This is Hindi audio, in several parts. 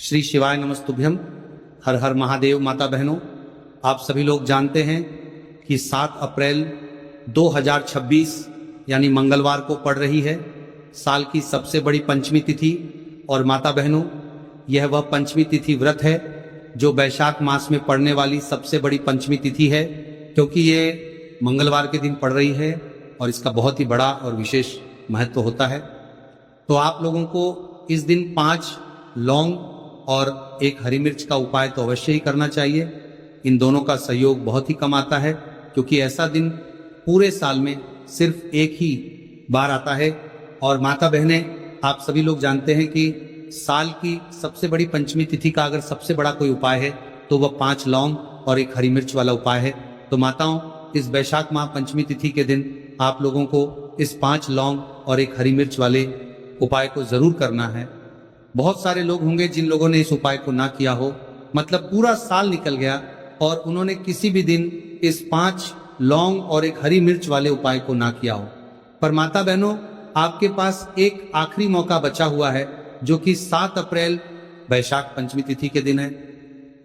श्री शिवाय नमस्तुभ्यम। हर हर महादेव। माता बहनों, आप सभी लोग जानते हैं कि 7 अप्रैल 2026 यानी मंगलवार को पड़ रही है साल की सबसे बड़ी पंचमी तिथि। और माता बहनों, यह वह पंचमी तिथि व्रत है जो वैशाख मास में पड़ने वाली सबसे बड़ी पंचमी तिथि है, क्योंकि ये मंगलवार के दिन पड़ रही है और इसका बहुत ही बड़ा और विशेष महत्व होता है। तो आप लोगों को इस दिन 5 लौंग और 1 हरी मिर्च का उपाय तो अवश्य ही करना चाहिए। इन दोनों का सहयोग बहुत ही कम आता है, क्योंकि ऐसा दिन पूरे साल में सिर्फ एक ही बार आता है। और माता बहनें, आप सभी लोग जानते हैं कि साल की सबसे बड़ी पंचमी तिथि का अगर सबसे बड़ा कोई उपाय है तो वह 5 लौंग और 1 हरी मिर्च वाला उपाय है। तो माताओं, इस वैशाख माह पंचमी तिथि के दिन आप लोगों को इस 5 लौंग और 1 हरी मिर्च वाले उपाय को जरूर करना है। बहुत सारे लोग होंगे जिन लोगों ने इस उपाय को ना किया हो, मतलब पूरा साल निकल गया और उन्होंने किसी भी दिन इस 5 लौंग और 1 हरी मिर्च वाले उपाय को ना किया हो। पर माता बहनों, आपके पास एक आखिरी मौका बचा हुआ है, जो कि 7 अप्रैल वैशाख पंचमी तिथि के दिन है।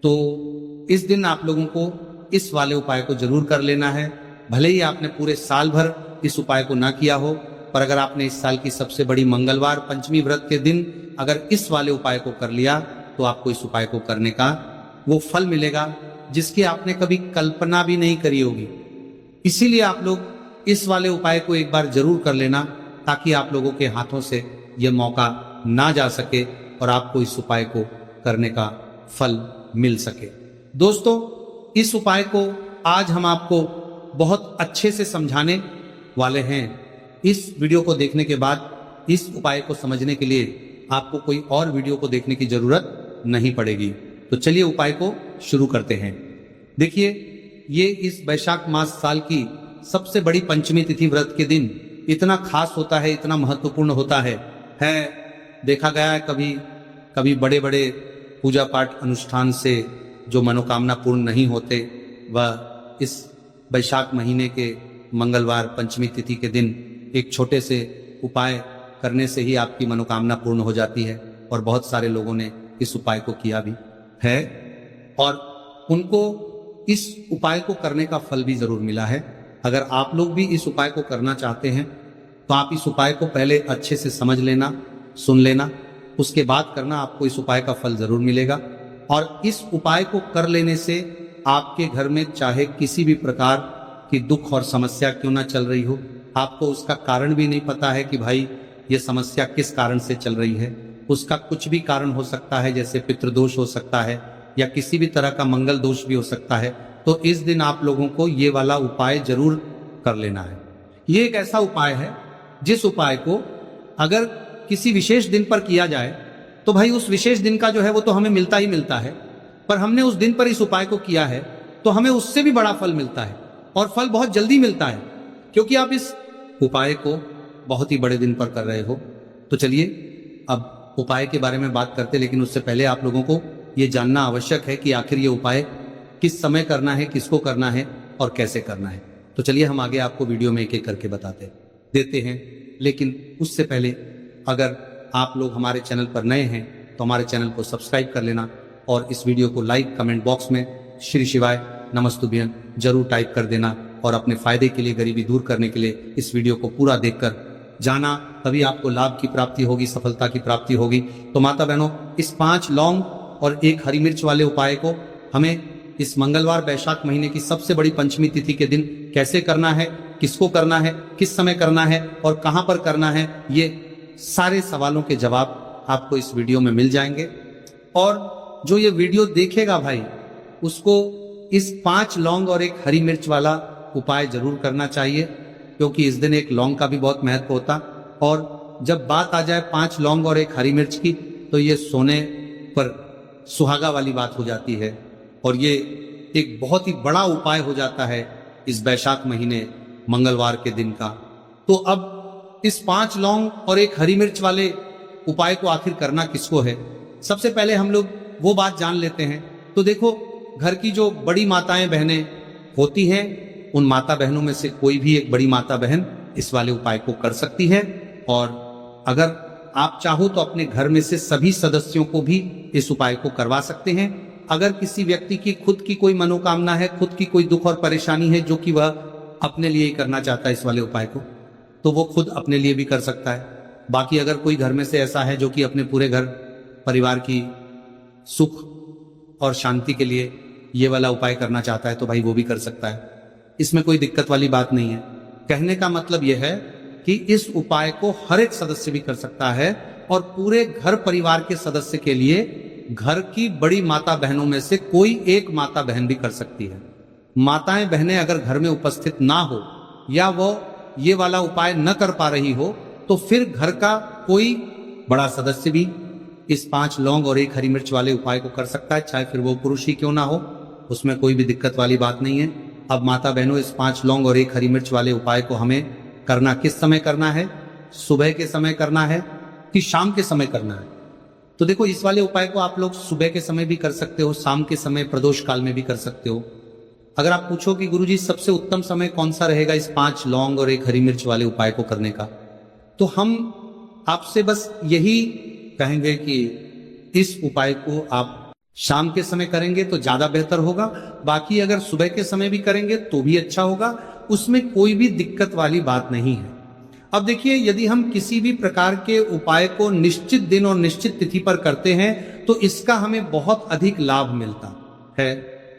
तो इस दिन आप लोगों को इस वाले उपाय को जरूर कर लेना है। भले ही आपने पूरे साल भर इस उपाय को ना किया हो, पर अगर आपने इस साल की सबसे बड़ी मंगलवार पंचमी व्रत के दिन अगर इस वाले उपाय को कर लिया तो आपको इस उपाय को करने का वो फल मिलेगा जिसकी आपने कभी कल्पना भी नहीं करी होगी। इसीलिए आप लोग इस वाले उपाय को एक बार जरूर कर लेना, ताकि आप लोगों के हाथों से यह मौका ना जा सके और आपको इस उपाय को करने का फल मिल सके। दोस्तों, इस उपाय को आज हम आपको बहुत अच्छे से समझाने वाले हैं। इस वीडियो को देखने के बाद इस उपाय को समझने के लिए आपको कोई और वीडियो को देखने की जरूरत नहीं पड़ेगी। तो चलिए उपाय को शुरू करते हैं। देखिए, ये इस वैशाख मास साल की सबसे बड़ी पंचमी तिथि व्रत के दिन इतना खास होता है, इतना महत्वपूर्ण होता है। देखा गया है कभी बड़े बड़े पूजा पाठ अनुष्ठान से जो मनोकामना पूर्ण नहीं होते, वह इस वैशाख महीने के मंगलवार पंचमी तिथि के दिन एक छोटे से उपाय करने से ही आपकी मनोकामना पूर्ण हो जाती है। और बहुत सारे लोगों ने इस उपाय को किया भी है और उनको इस उपाय को करने का फल भी जरूर मिला है। अगर आप लोग भी इस उपाय को करना चाहते हैं तो आप इस उपाय को पहले अच्छे से समझ लेना, सुन लेना, उसके बाद करना, आपको इस उपाय का फल जरूर मिलेगा। और इस उपाय को कर लेने से आपके घर में चाहे किसी भी प्रकार की दुख और समस्या क्यों ना चल रही हो, आपको उसका कारण भी नहीं पता है कि भाई ये समस्या किस कारण से चल रही है, उसका कुछ भी कारण हो सकता है, जैसे पितृदोष हो सकता है या किसी भी तरह का मंगल दोष भी हो सकता है। तो इस दिन आप लोगों को ये वाला उपाय जरूर कर लेना है। ये एक ऐसा उपाय है जिस उपाय को अगर किसी विशेष दिन पर किया जाए तो भाई उस विशेष दिन का जो है वो तो हमें मिलता ही मिलता है, पर हमने उस दिन पर इस उपाय को किया है तो हमें उससे भी बड़ा फल मिलता है, और फल बहुत जल्दी मिलता है, क्योंकि आप इस उपाय को बहुत ही बड़े दिन पर कर रहे हो। तो चलिए अब उपाय के बारे में बात करते, लेकिन उससे पहले आप लोगों को ये जानना आवश्यक है कि आखिर ये उपाय किस समय करना है, किसको करना है और कैसे करना है। तो चलिए हम आगे आपको वीडियो में एक एक करके बताते देते हैं। लेकिन उससे पहले अगर आप लोग हमारे चैनल पर नए हैं तो हमारे चैनल को सब्सक्राइब कर लेना और इस वीडियो को लाइक, कमेंट बॉक्स में श्री शिवाय नमस्तुभ्यम जरूर टाइप कर देना। और अपने फायदे के लिए, गरीबी दूर करने के लिए इस वीडियो को पूरा देखकर जाना, तभी आपको लाभ की प्राप्ति होगी, सफलता की प्राप्ति होगी। तो माता बहनों, इस 5 लौंग और 1 हरी मिर्च वाले उपाय को हमें इस मंगलवार वैशाख महीने की सबसे बड़ी पंचमी तिथि के दिन कैसे करना है, किसको करना है, किस समय करना है और कहां पर करना है, ये सारे सवालों के जवाब आपको इस वीडियो में मिल जाएंगे। और जो ये वीडियो देखेगा भाई, उसको इस 5 लौंग और 1 हरी मिर्च वाला उपाय जरूर करना चाहिए, क्योंकि इस दिन 1 लौंग का भी बहुत महत्व होता। और जब बात आ जाए 5 लौंग और 1 हरी मिर्च की, तो ये सोने पर सुहागा वाली बात हो जाती है और ये एक बहुत ही बड़ा उपाय हो जाता है इस वैशाख महीने मंगलवार के दिन का। तो अब इस 5 लौंग और 1 हरी मिर्च वाले उपाय को आखिर करना किसको है, सबसे पहले हम लोग वो बात जान लेते हैं। तो देखो, घर की जो बड़ी माताएं बहनें होती हैं, उन माता बहनों में से कोई भी एक बड़ी माता बहन इस वाले उपाय को कर सकती है। और अगर आप चाहो तो अपने घर में से सभी सदस्यों को भी इस उपाय को करवा सकते हैं। अगर किसी व्यक्ति की खुद की कोई मनोकामना है, खुद की कोई दुख और परेशानी है जो कि वह अपने लिए ही करना चाहता है इस वाले उपाय को, तो वो खुद अपने लिए भी कर सकता है। बाकी अगर कोई घर में से ऐसा है जो कि अपने पूरे घर परिवार की सुख और शांति के लिए ये वाला उपाय करना चाहता है तो भाई वो भी कर सकता है, इसमें कोई दिक्कत वाली बात नहीं है। कहने का मतलब यह है कि इस उपाय को हर एक सदस्य भी कर सकता है और पूरे घर परिवार के सदस्य के लिए घर की बड़ी माता बहनों में से कोई एक माता बहन भी कर सकती है। माताएं बहनें अगर घर में उपस्थित ना हो या वो ये वाला उपाय न कर पा रही हो तो फिर घर का कोई बड़ा सदस्य भी इस 5 लौंग और 1 हरी मिर्च वाले उपाय को कर सकता है, चाहे फिर वो पुरुष ही क्यों ना हो, उसमें कोई भी दिक्कत वाली बात नहीं है। अब माता बहनों, इस 5 लौंग और 1 हरी मिर्च वाले उपाय को हमें करना किस समय करना है? सुबह के समय करना है कि शाम के समय करना है? तो देखो, इस वाले उपाय को आप लोग सुबह के समय भी कर सकते हो, शाम के समय प्रदोष काल में भी कर सकते हो। अगर आप पूछो कि गुरुजी सबसे उत्तम समय कौन सा रहेगा इस 5 लौंग और 1 हरी मिर्च वाले उपाय को करने का, तो हम आपसे बस यही कहेंगे कि इस उपाय को आप शाम के समय करेंगे तो ज्यादा बेहतर होगा। बाकी अगर सुबह के समय भी करेंगे तो भी अच्छा होगा, उसमें कोई भी दिक्कत वाली बात नहीं है। अब देखिए, यदि हम किसी भी प्रकार के उपाय को निश्चित दिन और निश्चित तिथि पर करते हैं तो इसका हमें बहुत अधिक लाभ मिलता है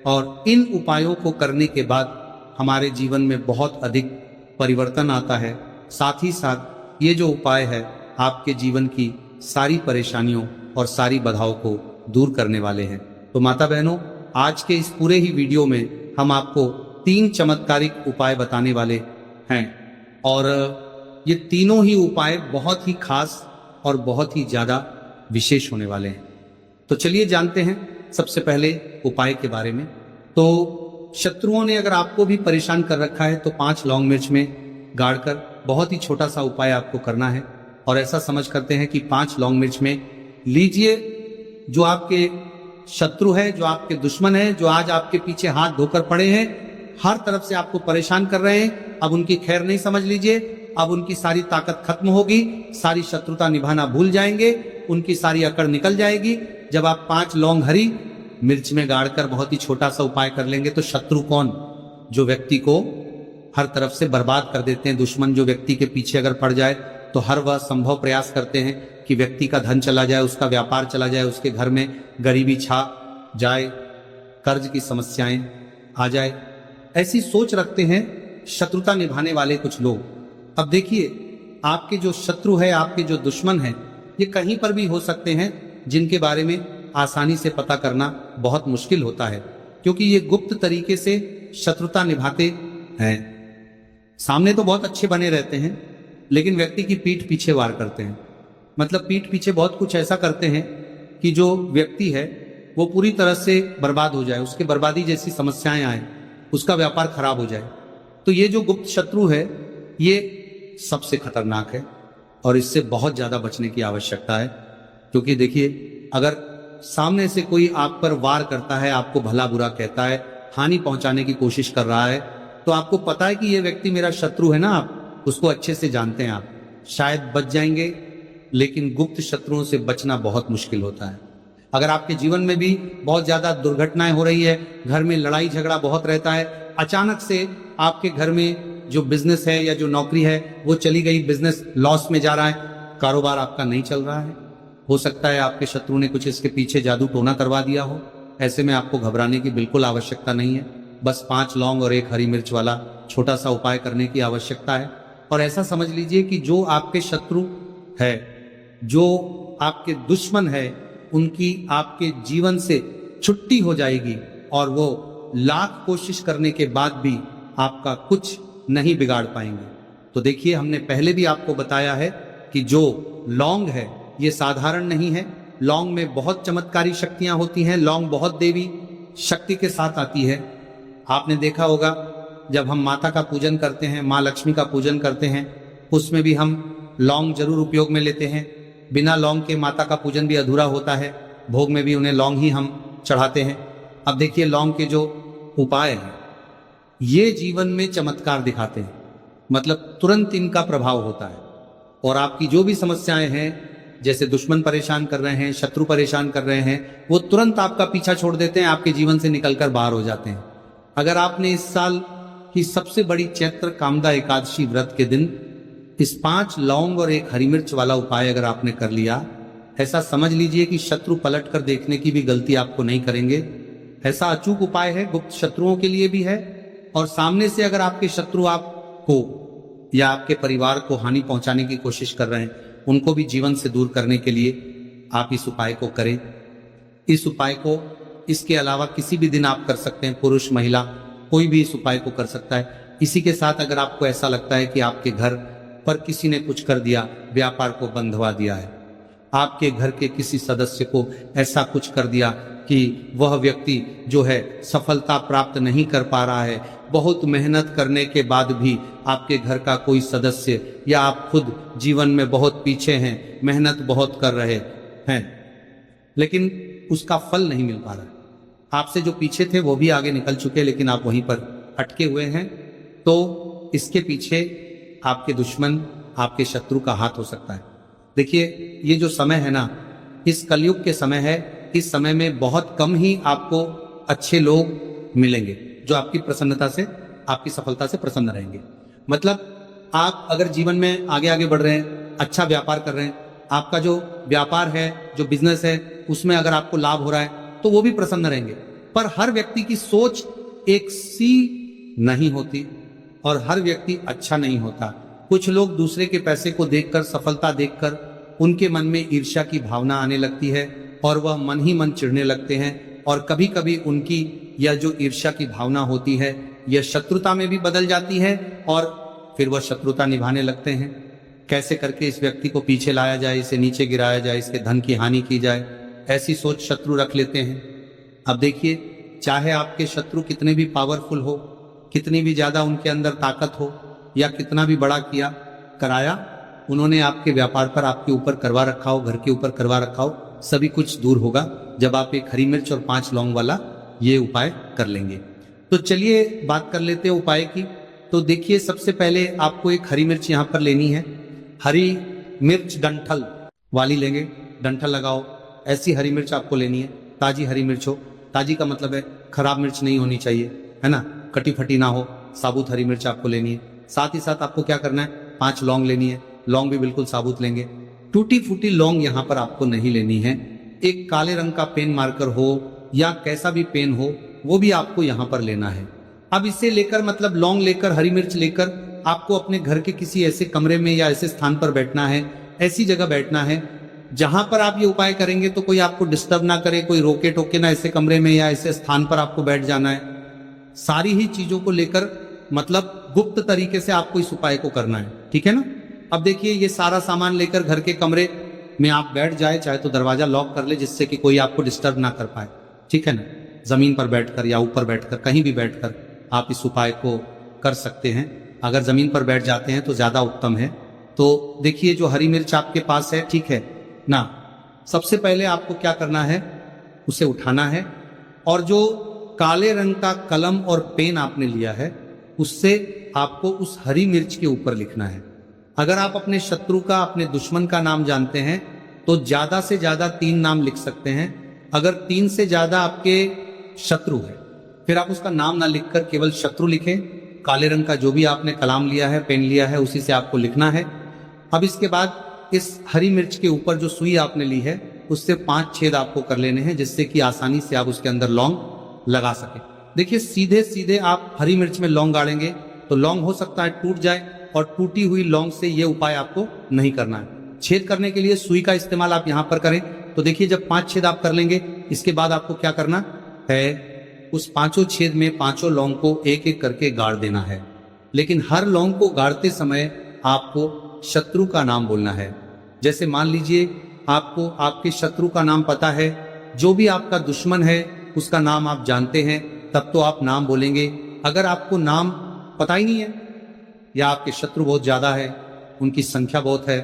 और इन उपायों को करने के बाद हमारे जीवन में बहुत अधिक परिवर्तन आता है। साथ ही साथ ये जो उपाय है आपके जीवन की सारी परेशानियों और सारी बाधाओं को दूर करने वाले हैं। तो माता बहनों, आज के इस पूरे ही वीडियो में हम आपको 3 चमत्कारिक उपाय बताने वाले हैं और ये तीनों ही उपाय बहुत ही खास और बहुत ही ज्यादा विशेष होने वाले हैं। तो चलिए जानते हैं सबसे पहले उपाय के बारे में। तो शत्रुओं ने अगर आपको भी परेशान कर रखा है तो 5 लौंग मिर्च में गाड़कर बहुत ही छोटा सा उपाय आपको करना है और ऐसा समझ करते हैं कि 5 लौंग मिर्च में लीजिए। जो आपके शत्रु है, जो आपके दुश्मन है, जो आज आपके पीछे हाथ धोकर पड़े हैं, हर तरफ से आपको परेशान कर रहे हैं, अब उनकी खैर नहीं समझ लीजिए। अब उनकी सारी ताकत खत्म होगी, सारी शत्रुता निभाना भूल जाएंगे, उनकी सारी अकड़ निकल जाएगी। जब आप 5 लौंग हरी मिर्च में गाड़कर बहुत ही छोटा सा उपाय कर लेंगे तो शत्रु कौन? जो व्यक्ति को हर तरफ से बर्बाद कर देते हैं, दुश्मन जो व्यक्ति के पीछे अगर पड़ जाए तो हर वह संभव प्रयास करते हैं कि व्यक्ति का धन चला जाए, उसका व्यापार चला जाए, उसके घर में गरीबी छा जाए, कर्ज की समस्याएं आ जाए, ऐसी सोच रखते हैं शत्रुता निभाने वाले कुछ लोग। अब देखिए, आपके जो शत्रु है, आपके जो दुश्मन है, ये कहीं पर भी हो सकते हैं जिनके बारे में आसानी से पता करना बहुत मुश्किल होता है, क्योंकि ये गुप्त तरीके से शत्रुता निभाते हैं। सामने तो बहुत अच्छे बने रहते हैं लेकिन व्यक्ति की पीठ पीछे वार करते हैं। मतलब पीठ पीछे बहुत कुछ ऐसा करते हैं कि जो व्यक्ति है वो पूरी तरह से बर्बाद हो जाए, उसके बर्बादी जैसी समस्याएं आए, उसका व्यापार खराब हो जाए। तो ये जो गुप्त शत्रु है ये सबसे खतरनाक है और इससे बहुत ज्यादा बचने की आवश्यकता है। क्योंकि देखिए, अगर सामने से कोई आप पर वार करता है, आपको भला बुरा कहता है, हानि पहुंचाने की कोशिश कर रहा है, तो आपको पता है कि ये व्यक्ति मेरा शत्रु है ना, आप उसको अच्छे से जानते हैं, आप शायद बच जाएंगे, लेकिन गुप्त शत्रुओं से बचना बहुत मुश्किल होता है। अगर आपके जीवन में भी बहुत ज्यादा दुर्घटनाएं हो रही है, घर में लड़ाई झगड़ा बहुत रहता है, अचानक से आपके घर में जो बिजनेस है या जो नौकरी है वो चली गई, बिजनेस लॉस में जा रहा है, कारोबार आपका नहीं चल रहा है, हो सकता है आपके शत्रु ने कुछ इसके पीछे जादू टोना करवा दिया हो। ऐसे में आपको घबराने की बिल्कुल आवश्यकता नहीं है, बस 5 लौंग और 1 हरी मिर्च वाला छोटा सा उपाय करने की आवश्यकता है। और ऐसा समझ लीजिए कि जो आपके शत्रु है, जो आपके दुश्मन है, उनकी आपके जीवन से छुट्टी हो जाएगी और वो लाख कोशिश करने के बाद भी आपका कुछ नहीं बिगाड़ पाएंगे। तो देखिए, हमने पहले भी आपको बताया है कि जो लौंग है ये साधारण नहीं है, लौंग में बहुत चमत्कारी शक्तियां होती हैं, लौंग बहुत देवी शक्ति के साथ आती है। आपने देखा होगा जब हम माता का पूजन करते हैं, माँ लक्ष्मी का पूजन करते हैं, उसमें भी हम लौंग जरूर उपयोग में लेते हैं। बिना लौंग के माता का पूजन भी अधूरा होता है, भोग में भी उन्हें लौंग ही हम चढ़ाते हैं। अब देखिए, लौंग के जो उपाय हैं ये जीवन में चमत्कार दिखाते हैं, मतलब तुरंत इनका प्रभाव होता है और आपकी जो भी समस्याएं हैं जैसे दुश्मन परेशान कर रहे हैं, शत्रु परेशान कर रहे हैं, वो तुरंत आपका पीछा छोड़ देते हैं, आपके जीवन से निकलकर बाहर हो जाते हैं। अगर आपने इस साल की सबसे बड़ी चैत्र कामदा एकादशी व्रत के दिन इस 5 लौंग और 1 हरी मिर्च वाला उपाय अगर आपने कर लिया, ऐसा समझ लीजिए कि शत्रु पलट कर देखने की भी गलती आपको नहीं करेंगे। ऐसा अचूक उपाय है, गुप्त शत्रुओं के लिए भी है, और सामने से अगर आपके शत्रु आपको या आपके परिवार को हानि पहुंचाने की कोशिश कर रहे हैं, उनको भी जीवन से दूर करने के लिए आप इस उपाय को करें। इस उपाय को इसके अलावा किसी भी दिन आप कर सकते हैं, पुरुष महिला कोई भी इस उपाय को कर सकता है। इसी के साथ अगर आपको ऐसा लगता है कि आपके घर पर किसी ने कुछ कर दिया, व्यापार को बंधवा दिया है, आपके घर के किसी सदस्य को ऐसा कुछ कर दिया कि वह व्यक्ति जो है सफलता प्राप्त नहीं कर पा रहा है, बहुत मेहनत करने के बाद भी आपके घर का कोई सदस्य या आप खुद जीवन में बहुत पीछे हैं, मेहनत बहुत कर रहे हैं लेकिन उसका फल नहीं मिल पा रहा है, आपसे जो पीछे थे वो भी आगे निकल चुके लेकिन आप वहीं पर अटके हुए हैं, तो इसके पीछे आपके दुश्मन, आपके शत्रु का हाथ हो सकता है। देखिए, ये जो समय है ना, इस कलयुग के समय है, इस समय में बहुत कम ही आपको अच्छे लोग मिलेंगे जो आपकी प्रसन्नता से, आपकी सफलता से प्रसन्न रहेंगे। मतलब आप अगर जीवन में आगे आगे बढ़ रहे हैं, अच्छा व्यापार कर रहे हैं, आपका जो व्यापार है, जो बिजनेस है, उसमें अगर आपको लाभ हो रहा है तो वो भी प्रसन्न रहेंगे। पर हर व्यक्ति की सोच एक सी नहीं होती और हर व्यक्ति अच्छा नहीं होता। कुछ लोग दूसरे के पैसे को देखकर, सफलता देखकर उनके मन में ईर्ष्या की भावना आने लगती है और वह मन ही मन चिढ़ने लगते हैं, और कभी कभी उनकी यह जो ईर्ष्या की भावना होती है यह शत्रुता में भी बदल जाती है और फिर वह शत्रुता निभाने लगते हैं। कैसे करके इस व्यक्ति को पीछे लाया जाए, इसे नीचे गिराया जाए, इसके धन की हानि की जाए, ऐसी सोच शत्रु रख लेते हैं। अब देखिए, चाहे आपके शत्रु कितने भी पावरफुल हो, कितनी भी ज्यादा उनके अंदर ताकत हो, या कितना भी बड़ा किया कराया उन्होंने आपके व्यापार पर, आपके ऊपर करवा रखा हो, घर के ऊपर करवा रखा हो, सभी कुछ दूर होगा जब आप 1 हरी मिर्च और 5 लौंग वाला ये उपाय कर लेंगे। तो चलिए बात कर लेते हैं उपाय की। तो देखिए, सबसे पहले आपको 1 हरी मिर्च यहाँ पर लेनी है। हरी मिर्च डंठल वाली लेंगे, डंठल लगाओ, ऐसी हरी मिर्च आपको लेनी है, ताजी हरी मिर्च हो। ताजी का मतलब है खराब मिर्च नहीं होनी चाहिए, है ना, कटी फटी ना हो, साबुत हरी मिर्च आपको लेनी है। साथ ही साथ आपको क्या करना है, 5 लौंग लेनी है, लौंग भी बिल्कुल साबुत लेंगे। टूटी फूटी लौंग यहाँ पर आपको नहीं लेनी है। एक काले रंग का पेन मार्कर हो या कैसा भी पेन हो, वो भी आपको यहाँ पर लेना है। अब इसे लेकर, मतलब लौंग लेकर, हरी मिर्च लेकर, आपको अपने घर के किसी ऐसे कमरे में या ऐसे स्थान पर बैठना है, ऐसी जगह बैठना है जहां पर आप ये उपाय करेंगे तो कोई आपको डिस्टर्ब ना करे, कोई रोके टोके ना, ऐसे कमरे में या ऐसे स्थान पर आपको बैठ जाना है। सारी ही चीजों को लेकर, मतलब गुप्त तरीके से आपको इस उपाय को करना है, ठीक है ना। अब देखिए, ये सारा सामान लेकर घर के कमरे में आप बैठ जाए, चाहे तो दरवाजा लॉक कर ले जिससे कि कोई आपको डिस्टर्ब ना कर पाए, ठीक है ना। जमीन पर बैठकर या ऊपर बैठकर, कहीं भी बैठकर आप इस उपाय को कर सकते हैं। अगर जमीन पर बैठ जाते हैं तो ज्यादा उत्तम है। तो देखिए, जो हरी मिर्च आपके पास है, ठीक है ना, सबसे पहले आपको क्या करना है, उसे उठाना है और जो काले रंग का कलम और पेन आपने लिया है उससे आपको उस हरी मिर्च के ऊपर लिखना है। अगर आप अपने शत्रु का, अपने दुश्मन का नाम जानते हैं तो ज्यादा से ज्यादा 3 नाम लिख सकते हैं। अगर 3 से ज्यादा आपके शत्रु है फिर आप उसका नाम ना लिखकर केवल शत्रु लिखें। काले रंग का जो भी आपने कलम लिया है, पेन लिया है, उसी से आपको लिखना है। अब इसके बाद इस हरी मिर्च के ऊपर जो सुई आपने ली है उससे 5 छेद आपको कर लेने हैं जिससे कि आसानी से आप उसके अंदर लौंग लगा सके। देखिए, सीधे सीधे आप हरी मिर्च में लौंग गाड़ेंगे तो लौंग हो सकता है टूट जाए, और टूटी हुई लौंग से ये उपाय आपको नहीं करना है। छेद करने के लिए सुई का इस्तेमाल आप यहां पर करें। तो देखिए, जब 5 छेद आप कर लेंगे, इसके बाद आपको क्या करना है, उस 5 छेद में 5 लौंग को एक एक करके गाड़ देना है। लेकिन हर लौंग को गाड़ते समय आपको शत्रु का नाम बोलना है। जैसे मान लीजिए आपको आपके शत्रु का नाम पता है, जो भी आपका दुश्मन है उसका नाम आप जानते हैं, तब तो आप नाम बोलेंगे। अगर आपको नाम पता ही नहीं है या आपके शत्रु बहुत ज्यादा है, उनकी संख्या बहुत है,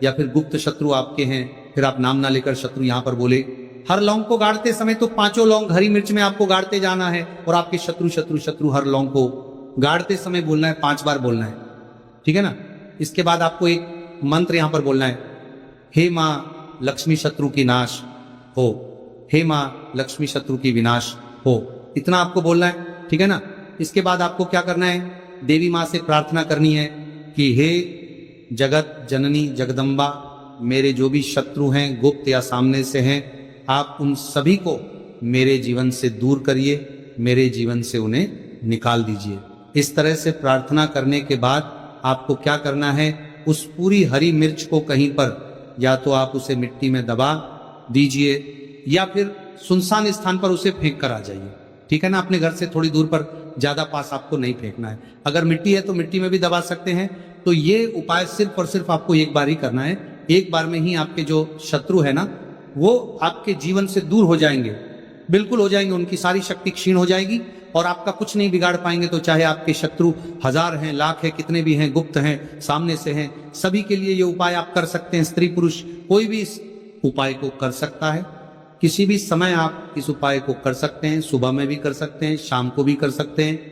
या फिर गुप्त शत्रु आपके हैं, फिर आप नाम ना लेकर शत्रु यहां पर बोले। हर लौंग को गाड़ते समय तो 5 लौंग हरी मिर्च में आपको गाड़ते जाना है और आपके शत्रु शत्रु शत्रु हर लौंग को गाड़ते समय बोलना है, 5 बार बोलना है, ठीक है ना। इसके बाद आपको एक मंत्र यहां पर बोलना है, हे मां लक्ष्मी शत्रु की नाश हो, हे माँ लक्ष्मी शत्रु की विनाश हो। इतना आपको बोलना है, ठीक है ना। इसके बाद आपको क्या करना है, देवी माँ से प्रार्थना करनी है कि हे जगत जननी जगदम्बा, मेरे जो भी शत्रु हैं गुप्त या सामने से हैं, आप उन सभी को मेरे जीवन से दूर करिए, मेरे जीवन से उन्हें निकाल दीजिए। इस तरह से प्रार्थना करने के बाद आपको क्या करना है, उस पूरी हरी मिर्च को कहीं पर या तो आप उसे मिट्टी में दबा दीजिए या फिर सुनसान स्थान पर उसे फेंक कर आ जाइए, ठीक है ना। अपने घर से थोड़ी दूर पर, ज्यादा पास आपको नहीं फेंकना है। अगर मिट्टी है तो मिट्टी में भी दबा सकते हैं। तो ये उपाय सिर्फ और सिर्फ आपको एक बार ही करना है। एक बार में ही आपके जो शत्रु है ना, वो आपके जीवन से दूर हो जाएंगे, बिल्कुल हो जाएंगे, उनकी सारी शक्ति क्षीण हो जाएगी और आपका कुछ नहीं बिगाड़ पाएंगे। तो चाहे आपके शत्रु 1000 हैं, लाख है, कितने भी हैं, गुप्त हैं, सामने से हैं, सभी के लिए ये उपाय आप कर सकते हैं। स्त्री पुरुष कोई भी इस उपाय को कर सकता है। किसी भी समय आप इस उपाय को कर सकते हैं, सुबह में भी कर सकते हैं, शाम को भी कर सकते हैं।